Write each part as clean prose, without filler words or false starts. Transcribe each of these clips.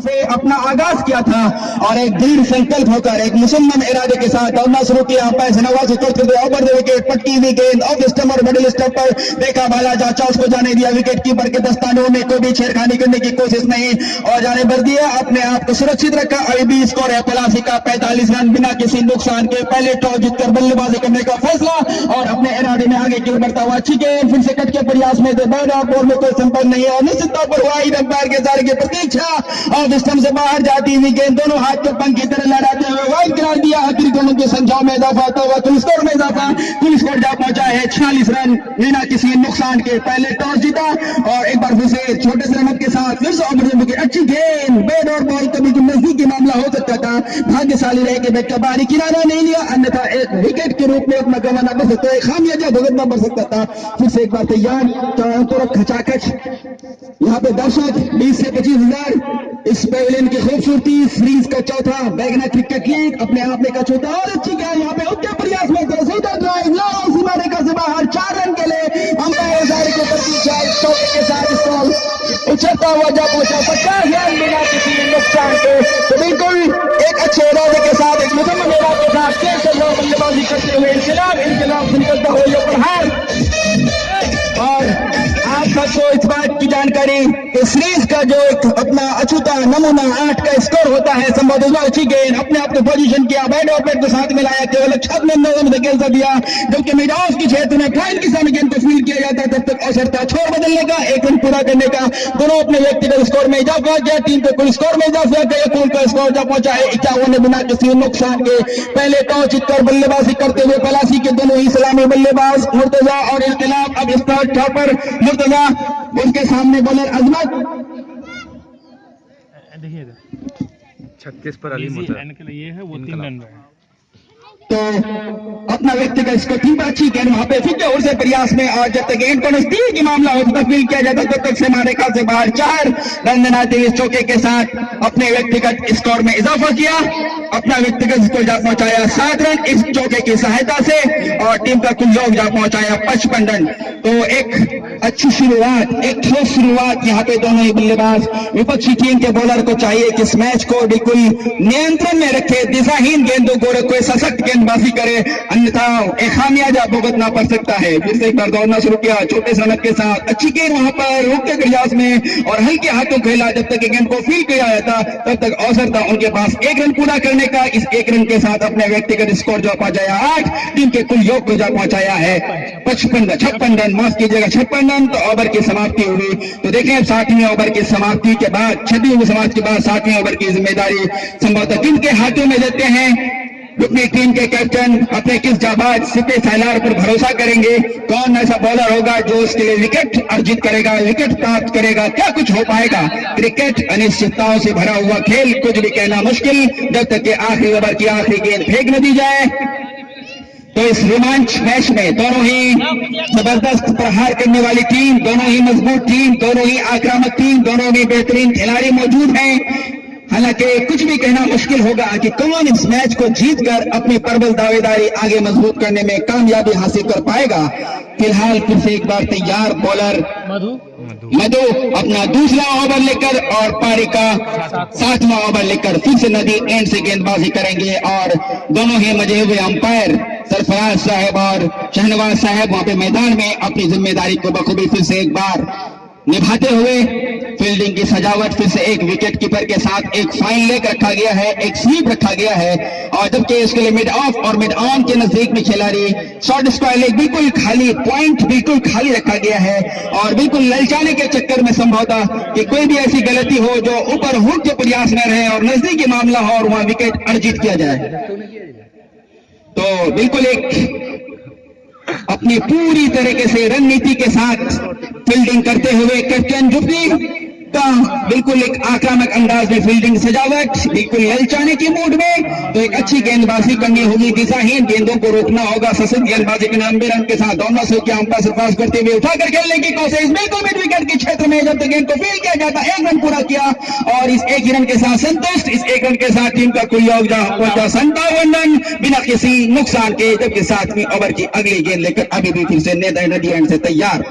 से अपना आगाज किया था और एक दृढ़ संकल्प होकर एक मुसम्मम इरादे के साथ दौड़ना शुरू किया। अंपायर से नवाज करते हुए ओवर द विकेट पटकी हुई गेंद ऑफ स्टंप और मिडिल स्टंप पर देखा बाला जाचा उसको जाने दिया। विकेट कीपर के दस्तानों में कोई भी छेड़खानी करने की कोशिश नहीं और जाने भर दिया, अपने आप को सुरक्षित रखा। अभी भी स्कोर है 85 का 45 रन बिना किसी नुकसान के। पहले टॉस जीतकर बल्लेबाजी करने का फैसला और अपने इरादे में आगे की ओर बढ़ता हुआ। अच्छी गेंद फिर से कट के प्रयास में बॉल में कोई संपर्क नहीं है और निश्चित तौर पर वाइड अंपायर के इशारे की प्रतीक्षा और स्टंप से बाहर जाती हुई गेंद दोनों हाथ के पंख की तरह लहराते हुए वाइड करार दिया। आखिरी दोनों के संख्याओं में इजाफा होता हुआ कुल स्कोर में इजाफा, कुल स्कोर जा पहुंचा है 46 रन बिना किसी नुकसान के। पहले टॉस जीता और एक बार फिर से छोटे से रन के साथ फिर से विकेट। अच्छी गेंद बेड और बॉल कभी नजदीकी मामला हो सकता था, भाग्यशाली रहे कि बैट का बाहरी किनारा नहीं लिया, अन्यथा एक विकेट के रूप में अपना गंवाना पड़ सकता है, खामियाजा भुगतना पड़ सकता था। फिर से एक बार तैयार चारों खचाखच यहाँ पे दर्शक 20 से 25 हजार। इस पेविलियन की खूबसूरती सीरीज का चौथा बैगना क्रिकेट लीग अपने आप में का चौथा और अच्छी गेंद यहाँ पे उच्च प्रयास में सीधा ड्राइव लाओ सीमा रेखा से बाहर 4 रन के लिए अंपायर इशारे के प्रतीक्षा चौके के साथ स्कोर उछलता हुआ जा पहुंचा 50 रन बिना किसी नुकसान के। तो बिल्कुल एक अच्छे इरादे के साथ एक मुकम्मल इरादे के साथ खेल से बल्लेबाजी करते हुए इनकलाब से निकलता हुआ ये प्रहार। और आप सबको इस बात की जानकारी कि सीरीज का जो एक अपना अछूता नमूना 8 का स्कोर होता है संभवतः अच्छी गेंद अपने आप को पोजीशन किया, बैट और बैट को साथ मिलाया, केवल 6 में खेल दिया, जबकि मिड ऑफ की क्षेत्र में ट्रायल के सामने गेंद को फील्ड किया जाता है तब तक अवसर था छोड़ बदलने का, 1 रन पूरा करने का। दोनों अपने व्यक्तिगत स्कोर में इजाफा किया, टीम के कुल स्कोर में इजाफा किया, कुल का स्कोर जा पहुंचा है 51 बिना किसी नुकसान के। पहले टॉस जीतकर बल्लेबाजी करते हुए पलासी के दोनों ही सलामी बल्लेबाज मुर्तजा और इनकलाब अब इस पर मुर्तजा उसके सामने बॉलर अजमत। देखिए 36 पर अली ये है वो 3 रन है। तो अपना व्यक्तिगत स्कोर टीम पर अच्छी गेंद वहां पे फिर और से प्रयास में और जब तक गेंद को नजदीक की मामला हो तब फील्ड किया जाता तब तक सीमा रेखा से बाहर 4 रन बनाते हुए चौके के साथ अपने व्यक्तिगत स्कोर में इजाफा किया, अपना व्यक्तिगत स्कोर जा पहुंचाया 7 रन इस चौके की सहायता से और टीम का कुल योग जा पहुंचाया 55 रन। तो एक अच्छी शुरुआत, एक ठोस शुरुआत यहाँ पे दोनों ही बल्लेबाज विपक्षी टीम के बॉलर को चाहिए कि इस मैच को बिल्कुल नियंत्रण में रखे, दिशाहीन गेंदों को रखे, सशक्त गेंदबाजी करे, अन्यथा एक खामियाजा भुगतना पड़ सकता है। फिर से एक बार दौड़ना शुरू किया छोटे सनक के साथ, अच्छी गेंद वहां पर रोकते प्रयास में और हल्के हाथों खेला, जब तक गेंद को फील्ड किया जाता तब तक अवसर था उनके पास 1 रन पूरा करने का। इस 1 रन के साथ अपने व्यक्तिगत स्कोर जो पहुंचाया 8, टीम के कुल योग को जा पहुंचाया है 56 रन, माफ कीजिएगा 56 रन। तो ओवर की समाप्ति हुई, तो देखें 7वीं ओवर की समाप्ति के बाद 6वीं समाप्ति के बाद 7वीं ओवर की जिम्मेदारी संभवतः किन के हाथों में देते हैं। अपनी टीम के कैप्टन अपने किस जाबाज सिपे सालार पर भरोसा करेंगे, कौन ऐसा बॉलर होगा जो उसके लिए विकेट अर्जित करेगा, विकेट प्राप्त करेगा, क्या कुछ हो पाएगा। क्रिकेट अनिश्चितताओं से भरा हुआ खेल, कुछ भी कहना मुश्किल जब तक कि आखिरी ओवर की आखिरी गेंद फेंक न दी जाए। तो इस रोमांच मैच में दोनों ही जबरदस्त प्रहार करने वाली टीम, दोनों ही मजबूत टीम, दोनों ही आक्रामक टीम, दोनों में बेहतरीन खिलाड़ी मौजूद हैं। हालांकि कुछ भी कहना मुश्किल होगा कि कौन इस मैच को जीतकर अपनी प्रबल दावेदारी आगे मजबूत करने में कामयाबी हासिल कर पाएगा। फिलहाल फिर से एक बार तैयार बॉलर मधु अपना दूसरा ओवर लेकर और पारी का 7वां ओवर लेकर फिर से नदी एंड से गेंदबाजी करेंगे और दोनों ही मजे हुए अंपायर सरफराज साहब और शहनवाज साहब वहां पे मैदान में अपनी जिम्मेदारी को बखूबी फिर से एक बार निभाते हुए। फील्डिंग की सजावट फिर से एक विकेट कीपर के साथ एक फाइन लेग रखा गया है, एक स्वीप रखा गया है और जबकि इसके लिए मिड ऑफ और मिड ऑन के नजदीक में खिलाड़ी शॉर्ट स्क्वायर लेग बिल्कुल खाली, पॉइंट बिल्कुल खाली रखा गया है और बिल्कुल ललचाने के चक्कर में संभवतः कि कोई भी ऐसी गलती हो जो ऊपर हुक के प्रयास में रहे और नजदीकी मामला हो और वहां विकेट अर्जित किया जाए। तो बिल्कुल एक अपनी पूरी तरीके से रणनीति के साथ फील्डिंग करते हुए कैप्टन जुफरी का बिल्कुल एक आक्रामक अंदाज में फील्डिंग सजावट, बिल्कुल ललचाने की मूड में। तो एक अच्छी गेंदबाजी करनी होगी, दिशाहीन गेंदों को रोकना होगा, सशक्त गेंदबाजी के 90 रन के साथ दौड़ना शुरू किया, अंपायर से पास करते हुए उठाकर खेलने की कोशिश, बिल्कुल मिड विकेट के क्षेत्र में जब तक गेंद को फील्ड किया जाता 1 रन पूरा किया और इस 1 रन के साथ संतुष्ट। इस 1 रन के साथ टीम का कुल योग पहुंचा 57 रन बिना किसी नुकसान के, जबकि 7वीं ओवर की अगली गेंद लेकर अभी भी फिर से नदी एंड से तैयार।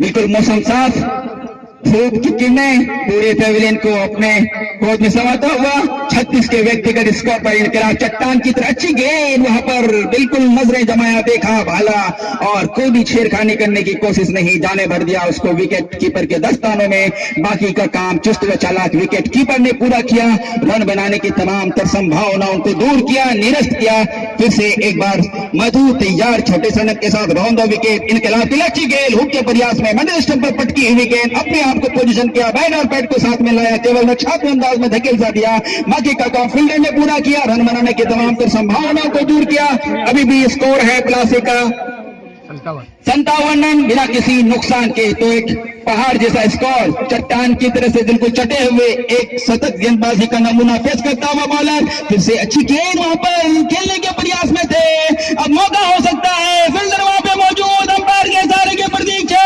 बिल्कुल मौसम साफ, धूप की किरणें पूरे पेविलियन को अपने गोद में समाता हुआ 36 के व्यक्तिगत स्कोर पर इनकलाब चट्टान की तरह अच्छी गेंद वहां पर बिल्कुल नजरें जमाया, देखा, भाला और कोई भी छेड़खानी करने की कोशिश नहीं, जाने भर दिया उसको विकेट कीपर के दस्तानों में। बाकी का काम चुस्त व चालाक विकेट कीपर ने पूरा किया, रन बनाने की तमाम तर संभावनाओं को दूर किया, निरस्त किया। फिर से एक बार मधु तैयार छोटे सनक के साथ रौंदा विकेट, इनकलाब की अच्छी गेंद हुक के प्रयास में मिडिल स्टंप पर पटकी हुई गेंद, अपने आप को पोजीशन किया, बैट और पैड को साथ में लाया, केवल रक्षात्मक अंदाज में धकेल सा दिया। बाकी का काम फील्डर ने पूरा किया, रन बनाने की तमाम तर संभावनाओं को दूर किया। अभी भी स्कोर है प्लासी का 57 रन बिना किसी नुकसान के। तो एक पहाड़ जैसा स्कोर, चट्टान की तरह से बिल्कुल चटे हुए एक सतत गेंदबाजी का नमूना पेश करता हुआ बॉलर। फिर से अच्छी गेंद वहां पर खेलने के प्रयास में थे, अब मौका हो सकता है, फील्डर वहां पे मौजूद, अंपायर के इशारे के प्रतीक्षा,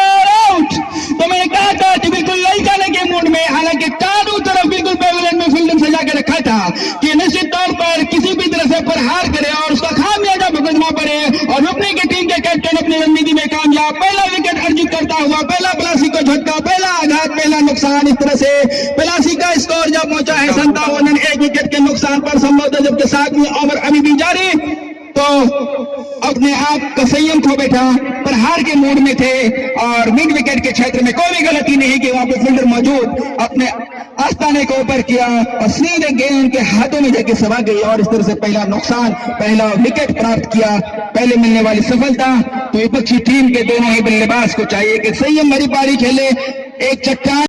आउट। तो मैंने कहा था कि बिल्कुल ललचाने के मूड में, हालांकि चारों तरफ बिल्कुल पेविलियन में फील्डिंग सजा के रखा था कि निश्चित तौर पर किसी भी तरह से प्रहार करे और उसका खामियाजा भुगतना पड़े, और रुकने की टीम के कैप्टन अपनी रणनीति में कामयाब, पहला विकेट अर्जित करता हुआ, पहला प्लासी को झटका, पहला आघात, पहला नुकसान। इस तरह से प्लासी का स्कोर जब पहुंचा है 57 रन, एक विकेट के नुकसान पर संभवतः जबकि 7वीं ओवर अभी भी जारी, तो अपने आप का संयम खो बैठा, प्रहार के मूड में थे और मिड विकेट के क्षेत्र में कोई भी गलती नहीं कि वहां पर फील्डर मौजूद, अपने आस्ताने को ऊपर किया और सीधे गेंद उनके हाथों में जाके समा गई और इस तरह से पहला नुकसान, पहला विकेट प्राप्त किया, पहले मिलने वाली सफलता। तो विपक्षी टीम के दोनों ही बल्लेबाज को चाहिए कि संयम भरी पारी खेले, एक चट्टान